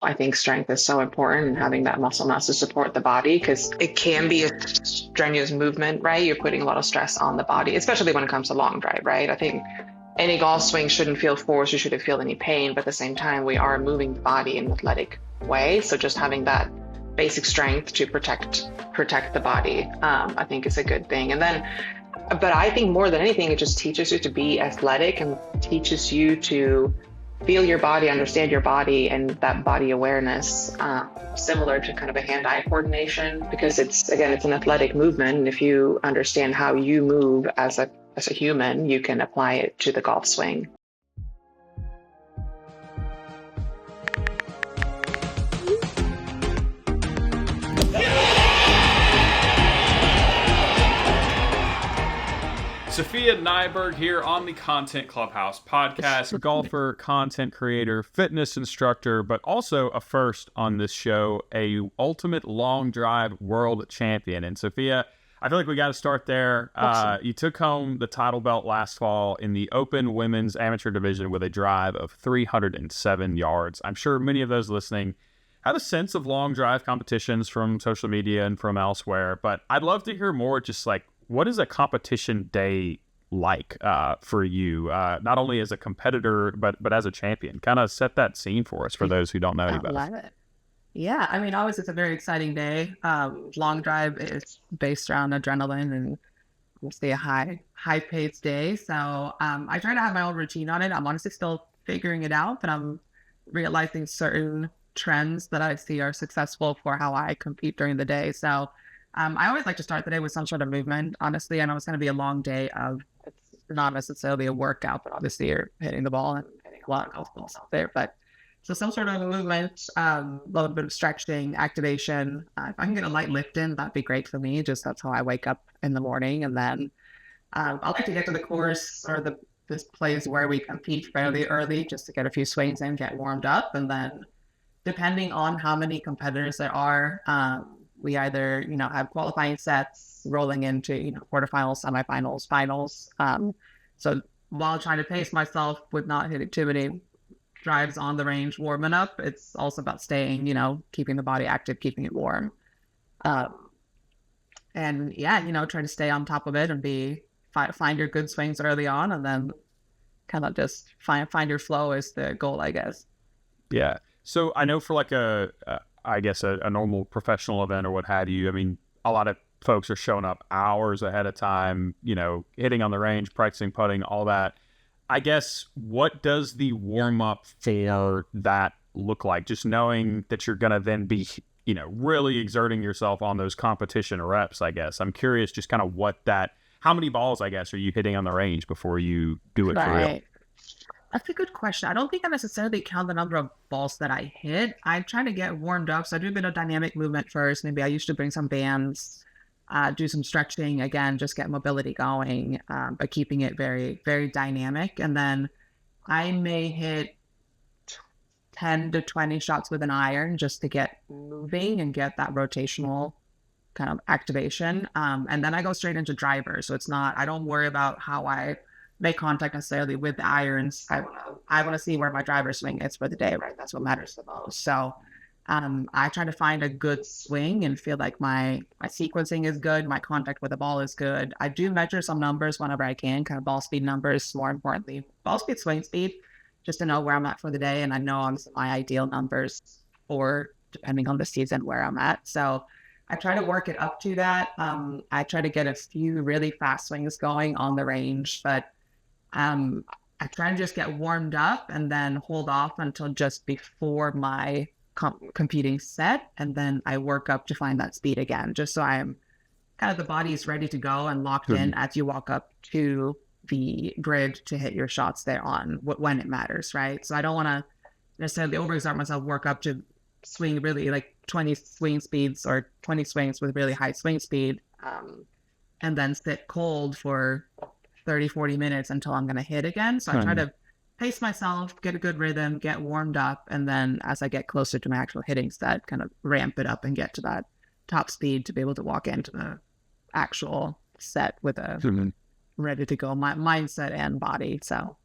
I think strength is so important and having that muscle mass to support the body because it can be a strenuous movement, right? You're putting a lot of stress on the body, especially when it comes to long drive, right? I think any golf swing shouldn't feel forced, you shouldn't feel any pain, but at the same time, we are moving the body in an athletic way. So just having that basic strength to protect the body, I think is a good thing. And then, but I think more than anything, it just teaches you to be athletic and teaches you to feel your body, understand your body, and that body awareness, similar to kind of a hand-eye coordination, because it's an athletic movement. And if you understand how you move as a human, you can apply it to the golf swing. Sofia Nyberg here on the Content Clubhouse podcast, golfer, content creator, fitness instructor, but also a first on this show, a ultimate long drive world champion. And Sofia, I feel like we got to start there. You took home the title belt last fall in the Open Women's Amateur Division with a drive of 307 yards. I'm sure many of those listening have a sense of long drive competitions from social media and from elsewhere, but I'd love to hear more just like, what is a competition day like for you, not only as a competitor, but as a champion? Kind of set that scene for us for those who don't know you I both. love it. Yeah, I mean, always it's a very exciting day. Long drive is based around adrenaline and obviously a high-paced day. So I try to have my own routine on it. I'm honestly still figuring it out, but I'm realizing certain trends that I see are successful for how I compete during the day. So I always like to start the day with some sort of movement. Honestly, I know it's going to be a long day of, it's not necessarily a workout, but obviously you're hitting the ball and hitting a lot of golf balls out there. But so some sort of movement, a little bit of stretching, activation. If I can get a light lift in, that'd be great for me. Just that's how I wake up in the morning. And then I like to get to the course or this place where we compete fairly early just to get a few swings in, get warmed up. And then depending on how many competitors there are, we either, have qualifying sets rolling into, quarterfinals, semifinals, finals. So while trying to pace myself with not hitting too many drives on the range, warming up, it's also about staying, keeping the body active, keeping it warm. And yeah, try to stay on top of it and find your good swings early on, and then kind of just find your flow is the goal, I guess. Yeah. So I know for like I guess a normal professional event or what have you, I mean, a lot of folks are showing up hours ahead of time, hitting on the range, practicing putting, all that. I guess, what does the warm-up for that look like? Just knowing that you're going to then be, really exerting yourself on those competition reps, I guess. I'm curious just kind of how many balls, I guess, are you hitting on the range before you do it for real? That's a good question. I don't think I necessarily count the number of balls that I hit. I try to get warmed up. So I do a bit of dynamic movement first. Maybe I used to bring some bands, do some stretching, again, just get mobility going, but keeping it very, very dynamic. And then I may hit 10 to 20 shots with an iron just to get moving and get that rotational kind of activation. And then I go straight into driver. So I don't worry about how I make contact necessarily with the irons. I want to see where my driver swing is for the day, right? That's what matters the most. So I try to find a good swing and feel like my sequencing is good, my contact with the ball is good. I do measure some numbers whenever I can, kind of ball speed numbers, more importantly, ball speed, swing speed, just to know where I'm at for the day. And I know my ideal numbers for, depending on the season, where I'm at. So I try to work it up to that. I try to get a few really fast swings going on the range, but I try to just get warmed up and then hold off until just before my competing set. And then I work up to find that speed again, just so I'm kind of the body is ready to go and locked in as you walk up to the grid to hit your shots there on when it matters, right? So I don't want to necessarily overexert myself, work up to swing really like 20 swing speeds or 20 swings with really high swing speed, and then sit cold for 30, 40 minutes until I'm going to hit again. So I try to pace myself, get a good rhythm, get warmed up, and then as I get closer to my actual hitting set, kind of ramp it up and get to that top speed to be able to walk into the actual set with a ready to go mindset and body. So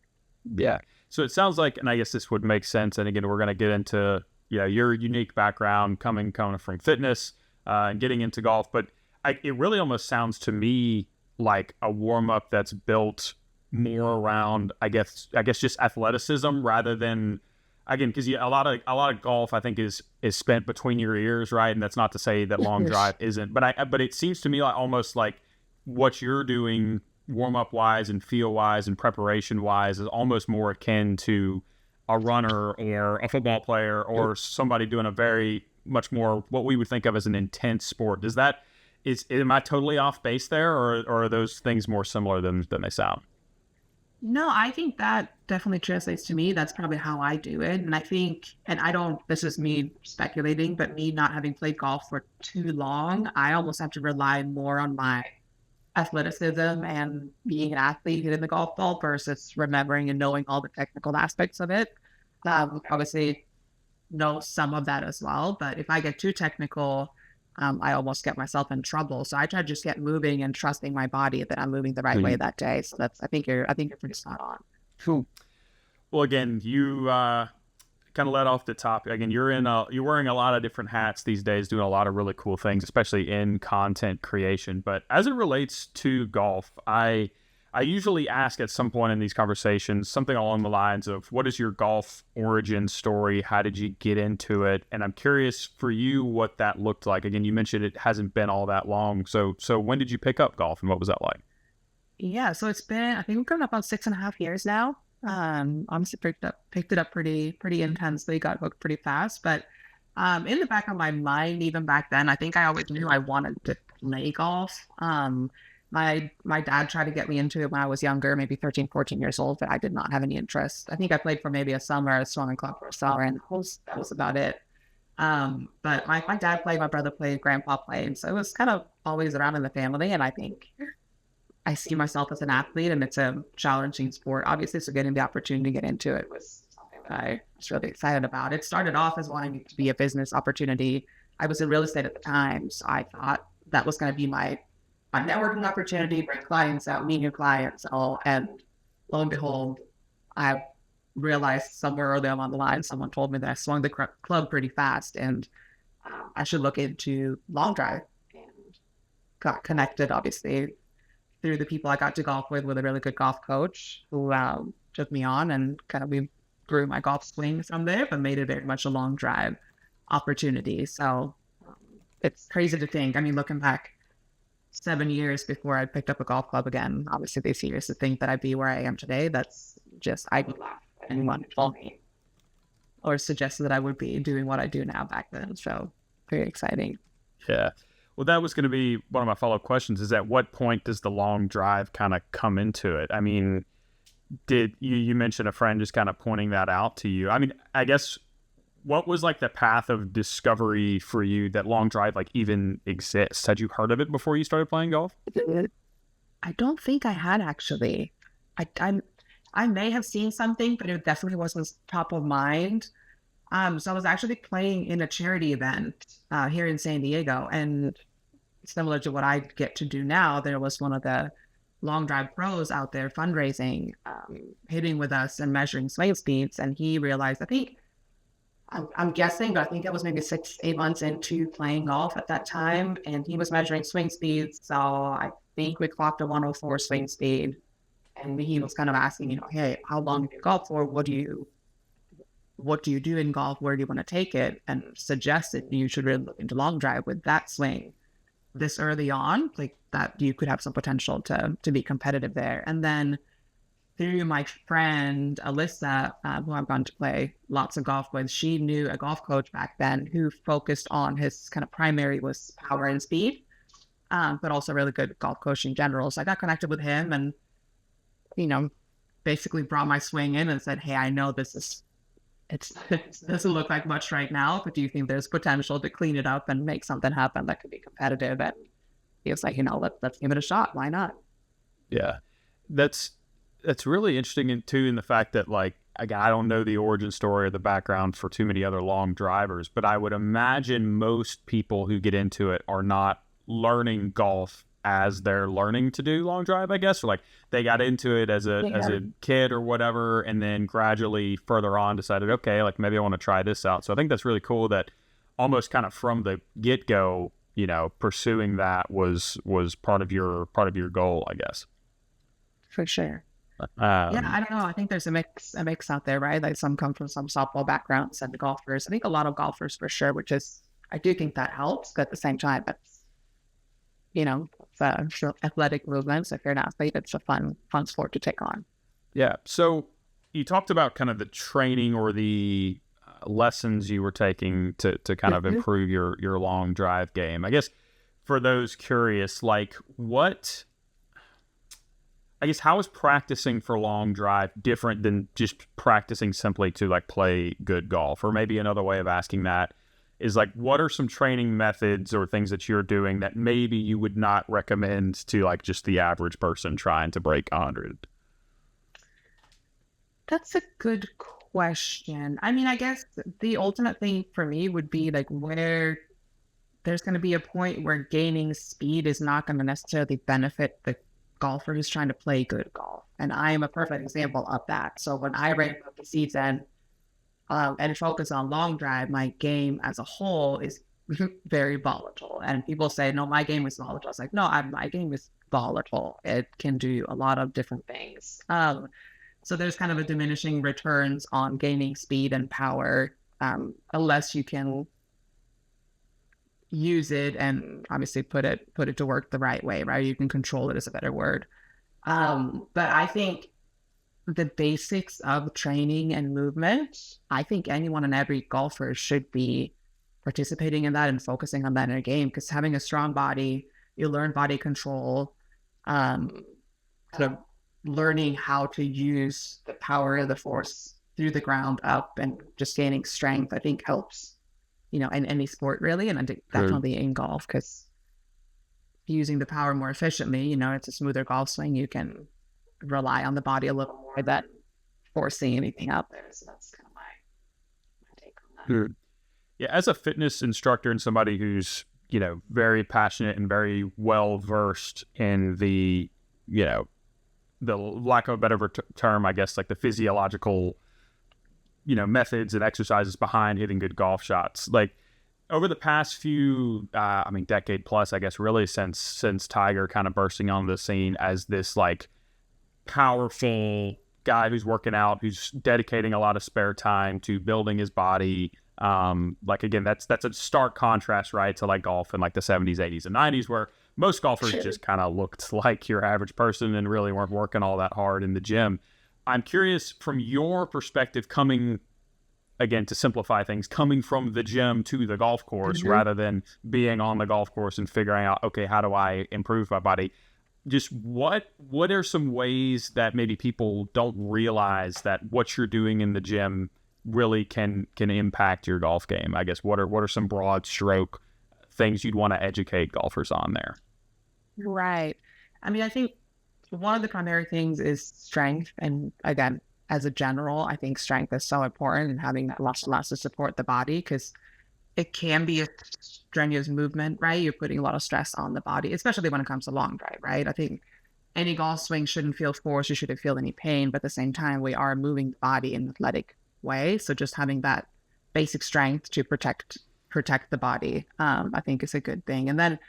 yeah. So it sounds like, and I guess this would make sense, and again, we're going to get into, your unique background coming from fitness and getting into golf. But it really almost sounds to me like a warm up that's built more around, I guess just athleticism rather than, again, because a lot of golf I think is spent between your ears, right? And that's not to say that long drive isn't, but it seems to me like almost like what you're doing warm up wise and feel wise and preparation wise is almost more akin to a runner or a football player or somebody doing a very much more what we would think of as an intense sport. Am I totally off base there, or are those things more similar than they sound? No, I think that definitely translates to me. That's probably how I do it. And I think, and I don't, this is me speculating, but me not having played golf for too long, I almost have to rely more on my athleticism and being an athlete hitting the golf ball versus remembering and knowing all the technical aspects of it. Obviously, know some of that as well. But if I get too technical, I almost get myself in trouble. So I try to just get moving and trusting my body that I'm moving the right way that day. So I think you're pretty spot on. Cool. Well, again, you kind of led off the topic. Again, you're wearing a lot of different hats these days, doing a lot of really cool things, especially in content creation. But as it relates to golf, I usually ask at some point in these conversations something along the lines of, what is your golf origin story? How did you get into it? And I'm curious for you what that looked like. Again, you mentioned it hasn't been all that long. So when did you pick up golf and what was that like? Yeah, so it's been, I think we're coming up on 6.5 years now. Honestly picked it up pretty intensely, got hooked pretty fast. But in the back of my mind, even back then, I think I always knew I wanted to play golf. My dad tried to get me into it when I was younger, maybe 13, 14 years old, but I did not have any interest. I think I played for maybe a summer at a swimming club for a summer, and that was about it. But my dad played, my brother played, grandpa played, so it was kind of always around in the family. And I think I see myself as an athlete, and it's a challenging sport. Obviously, so getting the opportunity to get into it was something that I was really excited about. It started off as wanting to be a business opportunity. I was in real estate at the time, so I thought that was going to be my networking opportunity, bring clients out, meet new clients, all. And lo and behold, I realized somewhere early on the line, someone told me that I swung the club pretty fast, and I should look into long drive. And got connected, obviously, through the people I got to golf with a really good golf coach who took me on, and kind of we grew my golf swing from there, but made it very much a long drive opportunity. So it's crazy to think. I mean, looking back 7 years before I picked up a golf club again, obviously these years to think that I'd be where I am today, that's just, I would laugh at anyone who told me or suggested that I would be doing what I do now back then. So very exciting. Yeah. Well, that was going to be one of my follow-up questions, is at what point does the long drive kind of come into it? I mean, did you mentioned a friend just kind of pointing that out to you? I mean, I guess what was like the path of discovery for you that long drive like even exists? Had you heard of it before you started playing golf? I don't think I had, actually. I may have seen something, but it definitely wasn't top of mind. So I was actually playing in a charity event here in San Diego, and similar to what I get to do now, there was one of the long drive pros out there fundraising, hitting with us and measuring swing speeds. And he realized, I think, I'm guessing, but I think it was maybe 6-8 months into playing golf at that time, and he was measuring swing speeds. So I think we clocked a 104 swing speed, and he was kind of asking, hey, how long do you golf for? What do you do in golf? Where do you want to take it? And suggested you should really look into long drive with that swing this early on, like that you could have some potential to be competitive there. And then through my friend Alyssa, who I've gone to play lots of golf with, she knew a golf coach back then who focused on, his kind of primary was power and speed, but also really good golf coach in general. So I got connected with him and, basically brought my swing in and said, hey, I know it doesn't look like much right now, but do you think there's potential to clean it up and make something happen that could be competitive? And he was like, let's give it a shot. Why not? Yeah, that's really interesting in the fact that, like, again, I don't know the origin story or the background for too many other long drivers, but I would imagine most people who get into it are not learning golf as they're learning to do long drive, I guess, or like they got into it as a kid or whatever, and then gradually further on decided, okay, like maybe I want to try this out. So I think that's really cool that almost kind of from the get-go, you know, pursuing that was part of your goal, I guess. For sure. Yeah, I don't know. I think there's a mix out there, right? Like some come from some softball backgrounds and golfers. I think a lot of golfers for sure, which is, I do think that helps. But at the same time, it's, you know, it's athletic movements. If you're an athlete, it's a fun sport to take on. Yeah. So you talked about kind of the training or the lessons you were taking to kind of improve your long drive game. I guess for those curious, like how is practicing for long drive different than just practicing simply to like play good golf? Or maybe another way of asking that is like, what are some training methods or things that you're doing that maybe you would not recommend to like just the average person trying to break 100? That's a good question. I mean, I guess the ultimate thing for me would be like where there's going to be a point where gaining speed is not going to necessarily benefit the golfer who's trying to play good golf. And I am a perfect example of that. So when I ramp up the season and focus on long drive, my game as a whole is very volatile. And people say, no, my game is volatile. It's like, no, my game is volatile. It can do a lot of different things. So there's kind of a diminishing returns on gaining speed and power unless you can use it and obviously put it to work the right way, right? You can control it is a better word. But I think the basics of training and movement, I think anyone and every golfer should be participating in that and focusing on that in a game, because having a strong body, you learn body control, kind of learning how to use the power of the force through the ground up and just gaining strength, I think helps, you know, in any sport really. And I think definitely in golf, because using the power more efficiently, you know, it's a smoother golf swing. You can rely on the body a little more than forcing anything out there. So that's kind of my take on that. Yeah. As a fitness instructor and somebody who's, you know, very passionate and very well versed in the, you know, the lack of a better term, I guess, like the physiological, you know, methods and exercises behind hitting good golf shots. Like over the past few, decade plus, I guess, really since Tiger kind of bursting on the scene as this like powerful guy who's working out, who's dedicating a lot of spare time to building his body. Like again, that's a stark contrast, right, to like golf in like the 70s, 80s, and 90s, where most golfers just kind of looked like your average person and really weren't working all that hard in the gym. I'm curious from your perspective, coming, again, to simplify things, coming from the gym to the golf course rather than being on the golf course and figuring out, okay, how do I improve my body? Just what are some ways that maybe people don't realize that what you're doing in the gym really can impact your golf game? I guess what are some broad stroke things you'd want to educate golfers on there? Right. I mean, I think one of the primary things is strength. And again, as a general, I think strength is so important, and having that muscle mass to support the body, because it can be a strenuous movement, right? You're putting a lot of stress on the body, especially when it comes to long drive, right? I think any golf swing shouldn't feel forced. You shouldn't feel any pain, but at the same time, we are moving the body in an athletic way. So just having that basic strength to protect the body, I think is a good thing. And then,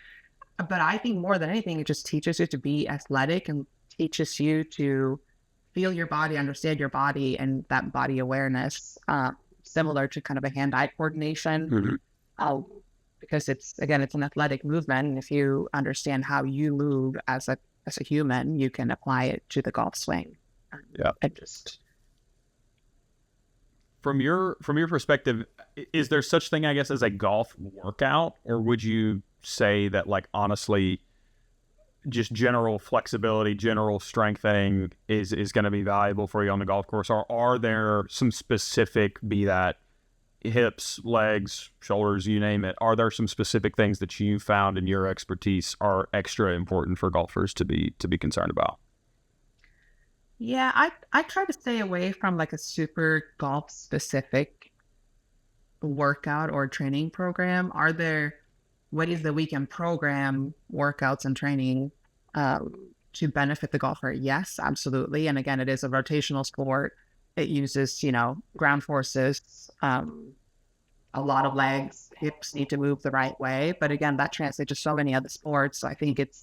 but I think more than anything, it just teaches you to be athletic and teaches you to feel your body, understand your body, and that body awareness, similar to kind of a hand-eye coordination, because it's an athletic movement. And if you understand how you move as a human, you can apply it to the golf swing. And just from your perspective, is there such thing, I guess, as a golf workout, or would you say that, like, honestly, just general flexibility, general strengthening is going to be valuable for you on the golf course? Or are there some specific, be that hips, legs, shoulders, you name it, are there some specific things that you found in your expertise are extra important for golfers to be concerned about? Yeah, I try to stay away from like a super golf specific workout or training program. Are there ways that we can program workouts and training to benefit the golfer, yes, absolutely. And again, it is a rotational sport. It uses, ground forces, a lot of legs, hips need to move the right way. But again, that translates to so many other sports. So I think it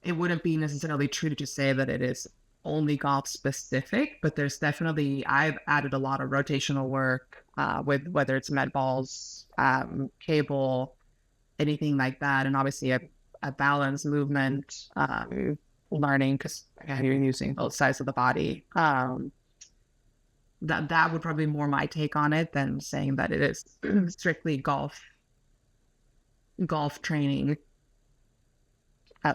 wouldn't be necessarily true to say that it is only golf specific, but there's definitely, I've added a lot of rotational work with whether it's med balls, cable, anything like that. And obviously a balance movement, learning, because you're using both sides of the body. That would probably be more my take on it than saying that it is strictly golf training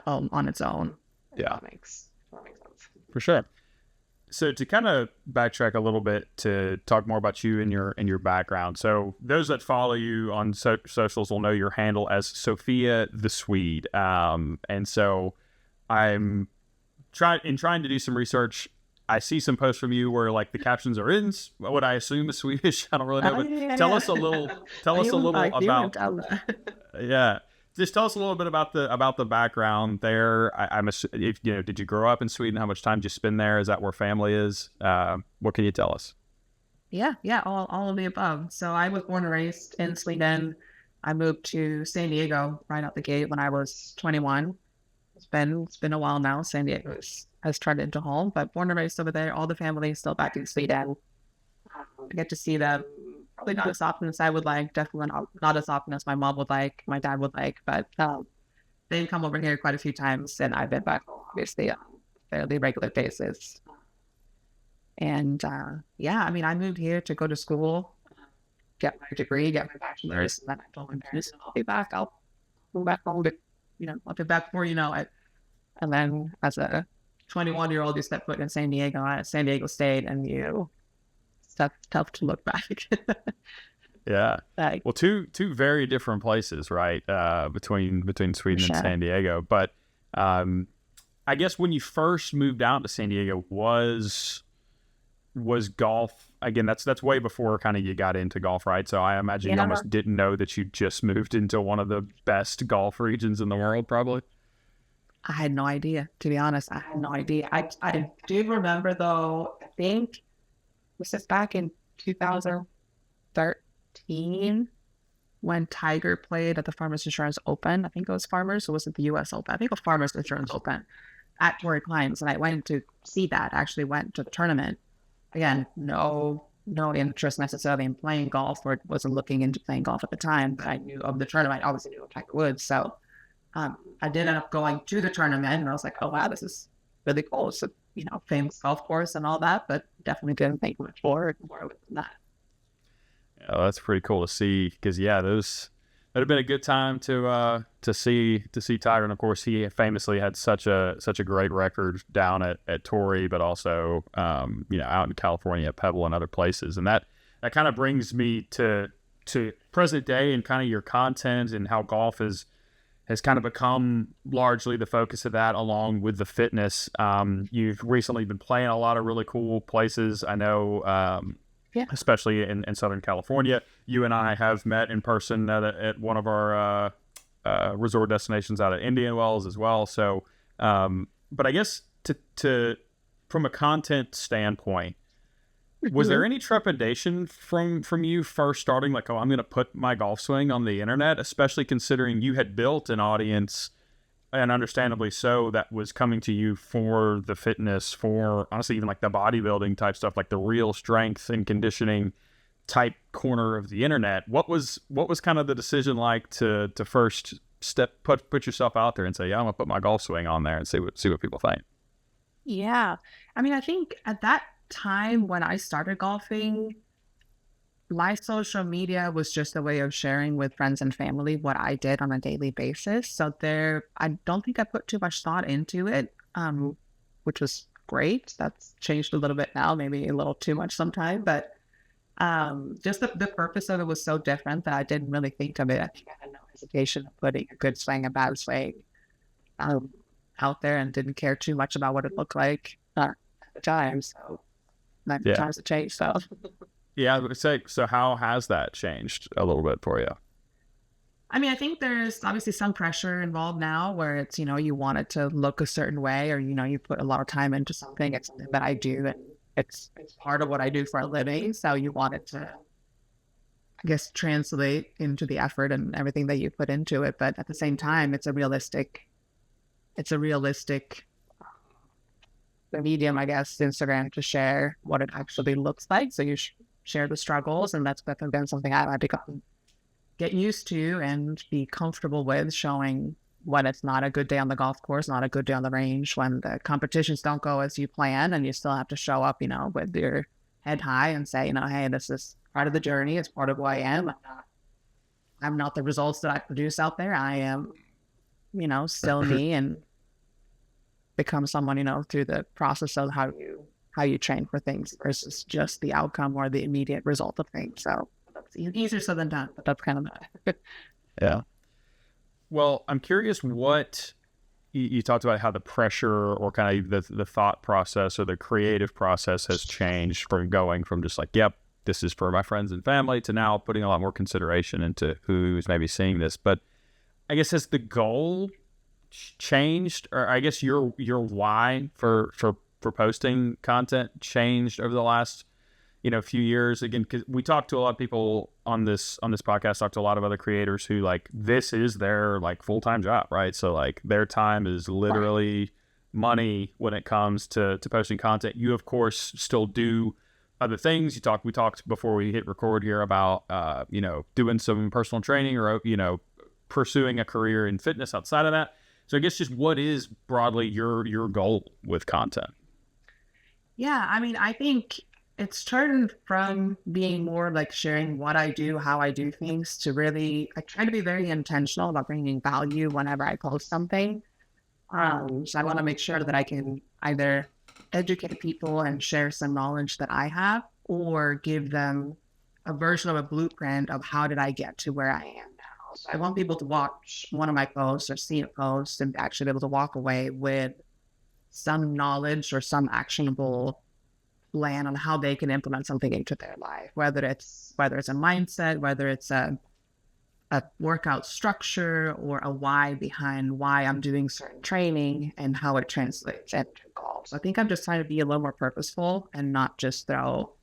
on its own. Yeah, that makes sense for sure. So to kind of backtrack a little bit to talk more about you and your background. So those that follow you on socials will know your handle as Sofia the Swede. And so I'm trying to do some research. I see some posts from you where like the captions are in what I assume is Swedish. I don't really know, but tell us a little about. Yeah, just tell us a little bit about the background there. I'm if did you grow up in Sweden? How much time did you spend there? Is that where family is? What can you tell us? Yeah, all of the above. So I was born and raised in Sweden. I moved to San Diego right out the gate when I was 21. It's been a while now. San Diego has turned into home, but born and raised over there. All the family is still back in Sweden. I get to see them probably not as often as I would like. Definitely not as often as my mom would like, my dad would like. But they've come over here quite a few times, and I've been back obviously on a fairly regular basis. And I moved here to go to school, get my degree, get my bachelor's, and then I told my parents, I'll be back. I'll move back home to, I'll be back before you know it. And then as a 21-year-old, you step foot in San Diego at San Diego State, and it's tough to look back. Yeah. Well, two very different places, right? Between Sweden and San Diego. But I guess when you first moved out to San Diego, was golf, again, that's way before kind of you got into golf, right? So I imagine you almost didn't know that you just moved into one of the best golf regions in the world, probably. I had no idea, to be honest. I had no idea. I do remember, though, I think, was this back in 2013 when Tiger played at the Farmers Insurance Open? I think it was Farmers, or was it the U.S. Open? I think it was Farmers Insurance Open at Torrey Pines, and I went to see that, actually went to the tournament. Again, no interest necessarily in playing golf, or wasn't looking into playing golf at the time, but I knew of the tournament. I obviously knew of Tiger Woods, so I did end up going to the tournament, and I was like, oh, wow, this is really cool. It's a, famous golf course and all that, but definitely didn't think much more than that. Yeah, that's pretty cool to see, because, that'd have been a good time to see Tiger. And of course, he famously had such a great record down at Torrey, but also, out in California at Pebble and other places. And that kind of brings me to present day and kind of your content and how golf has kind of become largely the focus of that, along with the fitness. You've recently been playing a lot of really cool places. I know, especially in Southern California. You and I have met in person at one of our resort destinations out at Indian Wells as well. So, but I guess to from a content standpoint, was there any trepidation from you first starting, like, oh, I'm going to put my golf swing on the internet, especially considering you had built an audience, and understandably so, that was coming to you for the fitness, for honestly even like the bodybuilding type stuff, like the real strength and conditioning type corner of the internet? What was kind of the decision like to first put yourself out there and say, yeah, I'm gonna put my golf swing on there and see what people think? Yeah, I mean, I think at that time when I started golfing, my social media was just a way of sharing with friends and family what I did on a daily basis. So I don't think I put too much thought into it, which was great. That's changed a little bit now, maybe a little too much sometimes, but just the purpose of it was so different that I didn't really think of it. I think I had no hesitation of putting a good swing, a bad swing out there, and didn't care too much about what it looked like at the time. So times have changed. So yeah, I would say, so how has that changed a little bit for you? I mean, I think there's obviously some pressure involved now where it's, you want it to look a certain way, or, you put a lot of time into something. It's something that I do, and it's part of what I do for a living. So you want it to, I guess, translate into the effort and everything that you put into it. But at the same time, it's a realistic medium, I guess, Instagram, to share what it actually looks like. So you share the struggles, and that's definitely been something I've had to get used to and be comfortable with, showing when it's not a good day on the golf course, not a good day on the range, when the competitions don't go as you plan, and you still have to show up, with your head high and say, hey, this is part of the journey. It's part of who I am. I'm not the results that I produce out there. I am, still me, and become someone, through the process of how you train for things versus just the outcome or the immediate result of things. So that's easier said than done, but that's kind of that. Yeah. Well, I'm curious what you talked about, how the pressure or kind of the thought process or the creative process has changed from going from just like, yep, this is for my friends and family, to now putting a lot more consideration into who's maybe seeing this. But I guess, has the goal changed, or I guess your why for posting content changed over the last few years? Again, because we talked to a lot of people on this podcast, talked to a lot of other creators who, like, this is their like full-time job, right? So like their time is literally money when it comes to posting content. You of course still do other things. We talked before we hit record here about doing some personal training, or pursuing a career in fitness outside of that. So I guess just what is broadly your goal with content? Yeah, I mean, I think it's turned from being more like sharing what I do, how I do things, to really, I try to be very intentional about bringing value whenever I post something. So I want to make sure that I can either educate people and share some knowledge that I have, or give them a version of a blueprint of how did I get to where I am now. So I want people to watch one of my posts or see a post and actually be able to walk away with some knowledge or some actionable plan on how they can implement something into their life, whether it's a mindset, whether it's a workout structure, or a why behind why I'm doing certain training and how it translates into goals. I think I'm just trying to be a little more purposeful and not just throw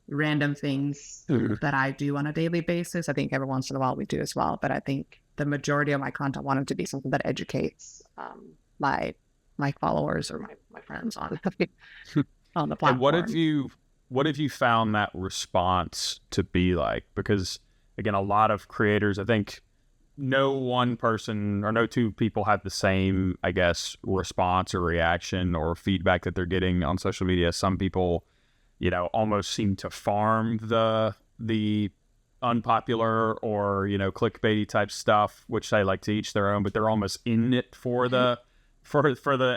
random things that I do on a daily basis. I think every once in a while we do as well, but I think the majority of my content wanted to be something that educates my followers or my friends on on the platform. And what have you found that response to be like? Because again, a lot of creators, I think no one person or no two people have the same, I guess, response or reaction or feedback that they're getting on social media. Some people, almost seem to farm the unpopular or, clickbaity type stuff, which they like to each their own, but they're almost in it for the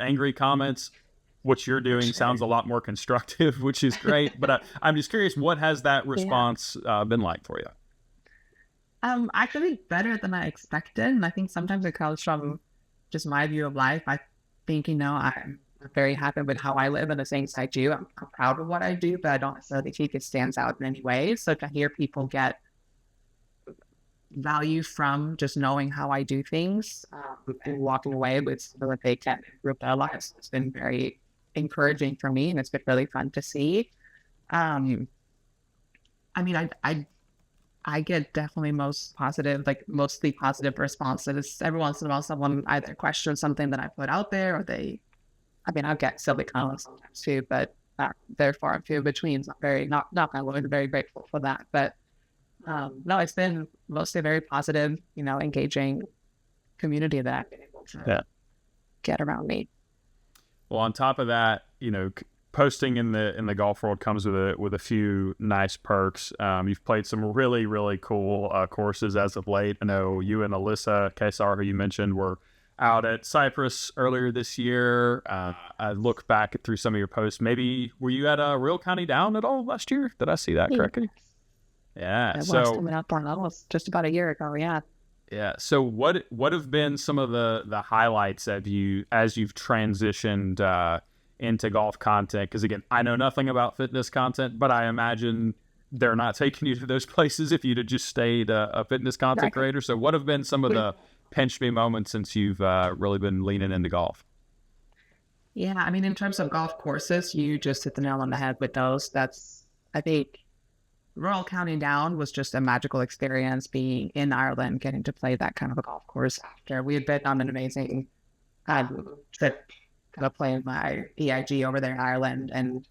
angry comments. What you're doing sounds a lot more constructive, which is great. But I'm just curious, what has that response been like for you? Actually better than I expected. And I think sometimes it comes from just my view of life. I think, I'm very happy with how I live and the things I do. I'm proud of what I do, but I don't necessarily think it stands out in any way. So to hear people get value from just knowing how I do things, and walking away with something that they can improve their lives, it's been very encouraging for me, and it's been really fun to see. I mean, I get definitely mostly positive responses. Every once in a while, someone either questions something that I put out there, or I'll get silly comments sometimes too, but they're far and few between. So I'm very grateful for that. But no, it's been mostly very positive, engaging community that I've been able to get around me. Well, on top of that, posting in the golf world comes with a few nice perks. You've played some really, really cool courses as of late. I know you and Alyssa Kesar, who you mentioned, were out at Cyprus earlier this year. I look back through some of your posts. Maybe were you at Real County Down at all last year? Did I see that correctly? Yeah. It was coming up on almost just about a year ago. Yeah. Yeah. So what have been some of the highlights of you as you've transitioned into golf content? Because again, I know nothing about fitness content, but I imagine they're not taking you to those places if you'd have just stayed a fitness content creator. So what have been some of the pinch me moments since you've really been leaning into golf? Yeah, I mean, in terms of golf courses, you just hit the nail on the head with those. I think Royal County Down was just a magical experience being in Ireland, getting to play that kind of a golf course after we had been on an amazing trip, kind of playing my EIG over there in Ireland. And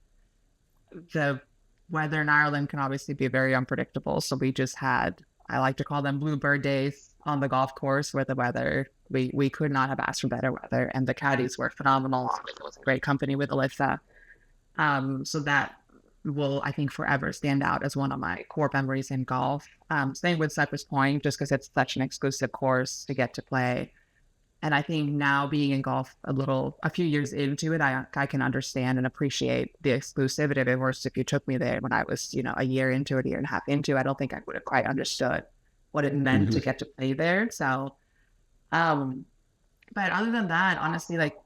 the weather in Ireland can obviously be very unpredictable. So we just had, I like to call them bluebird days on the golf course where the weather, we could not have asked for better weather. And the caddies were phenomenal. It was a great company with Alyssa. So that will, I think, forever stand out as one of my core memories in golf. Same with Cypress Point, just because it's such an exclusive course to get to play. And I think now being in golf a few years into it, I can understand and appreciate the exclusivity of it. Whereas if you took me there when I was, a year into it, a year and a half into it, I don't think I would have quite understood what it meant to get to play there. So, but other than that, honestly, like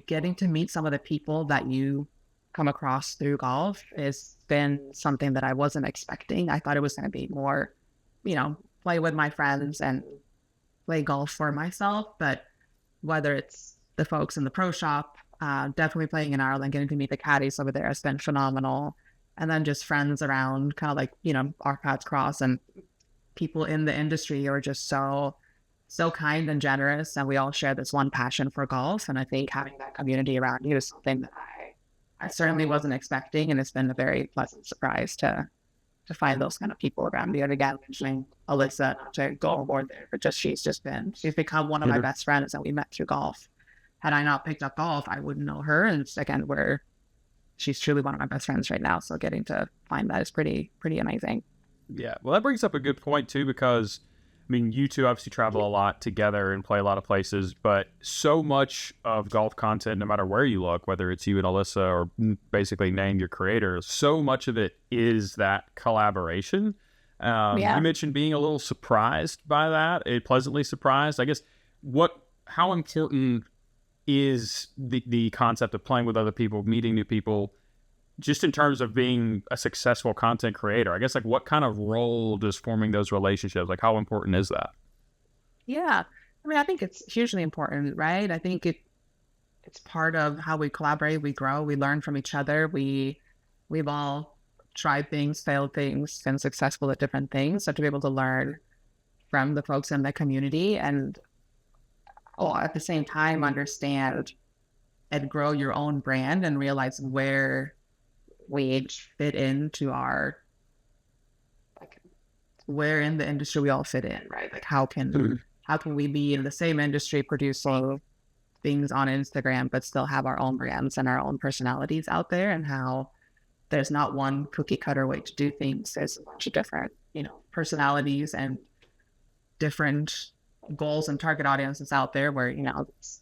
getting to meet some of the people that you come across through golf has been something that I wasn't expecting. I thought it was going to be more, play with my friends and play golf for myself, but whether it's the folks in the pro shop, definitely playing in Ireland, getting to meet the caddies over there has been phenomenal. And then just friends around, kind of like, our paths cross, and people in the industry are just so kind and generous. And we all share this one passion for golf. And I think having that community around you is something that I certainly wasn't expecting. And it's been a very pleasant surprise to find those kind of people around me. And again, mentioning Alyssa, not to go overboard there, but she's become one of my best friends, and we met through golf. Had I not picked up golf, I wouldn't know her. And again, she's truly one of my best friends right now. So getting to find that is pretty amazing. Yeah. Well, that brings up a good point too, because I mean, you two obviously travel a lot together and play a lot of places, but so much of golf content, no matter where you look, whether it's you and Alyssa or basically name your creator, so much of it is that collaboration. You mentioned being a little surprised by that, pleasantly surprised. I guess, how important is the concept of playing with other people, meeting new people, just in terms of being a successful content creator? I guess, like, what kind of role does forming those relationships, like, how important is that? Yeah. I mean, I think it's hugely important, right? I think it's part of how we collaborate, we grow, we learn from each other. We've all tried things, failed things, been successful at different things. So to be able to learn from the folks in the community and at the same time understand and grow your own brand and realize where we each fit into where in the industry we all fit in, right? Like how can we be in the same industry producing things on Instagram, but still have our own brands and our own personalities out there, and how there's not one cookie cutter way to do things. There's a bunch of different, personalities and different goals and target audiences out there where,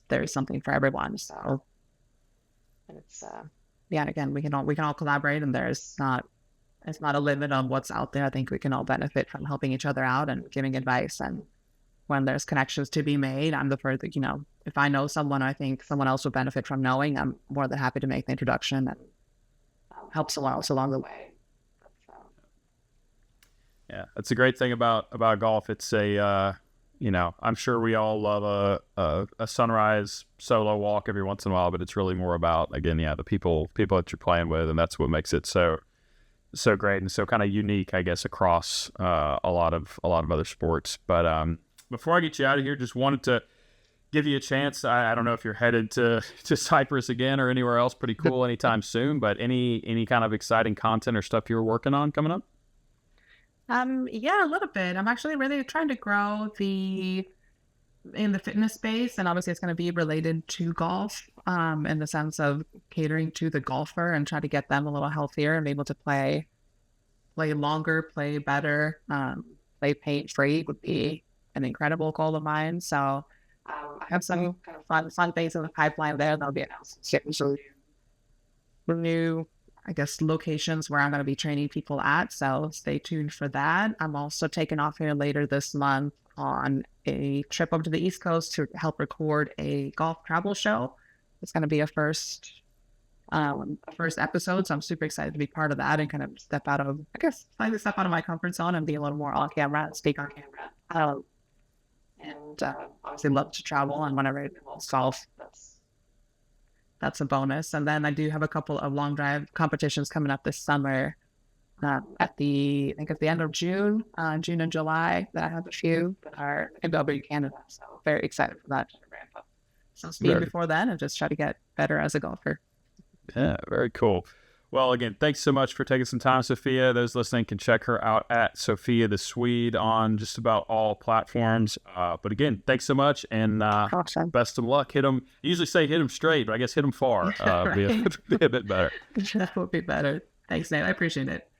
there's something for everyone. So it's, again, we can all collaborate, and it's not a limit on what's out there. I think we can all benefit from helping each other out and giving advice. And when there's connections to be made, I'm the first, if I know someone I think someone else would benefit from knowing, I'm more than happy to make the introduction and help someone else along the way. Yeah, that's a great thing about golf. It's I'm sure we all love a sunrise solo walk every once in a while, but it's really more about, again, the people that you're playing with, and that's what makes it so great and so kind of unique, I guess, across a lot of other sports. But before I get you out of here, just wanted to give you a chance. I don't know if you're headed to Cyprus again or anywhere else pretty cool anytime soon, but any kind of exciting content or stuff you're working on coming up? Yeah, a little bit. I'm actually really trying to grow in the fitness space, and obviously it's going to be related to golf, in the sense of catering to the golfer and try to get them a little healthier and be able to play longer, play better, play pain-free would be an incredible goal of mine. So I have some kind of fun things in the pipeline there. There'll be announcements soon. New, I guess, locations where I'm going to be training people at. So stay tuned for that. I'm also taking off here later this month on a trip up to the East Coast to help record a golf travel show. It's going to be a first first episode. So I'm super excited to be part of that and kind of finally step out of my comfort zone and be a little more on camera and speak on camera. Obviously love to travel, and whenever it involves golf, that's a bonus. And then I do have a couple of long drive competitions coming up this summer. At the end of June and July, that I have a few that are in Alberta, Canada. So very excited for that to ramp up some speed before then and just try to get better as a golfer. Yeah, very cool. Well, again, thanks so much for taking some time, Sofia. Those listening can check her out at Sofia the Swede on just about all platforms. But again, thanks so much, and Awesome. Best of luck. Hit them. You usually say hit them straight, but I guess hit them far. Right. Be a bit better. That would be better. Thanks, Nate. I appreciate it.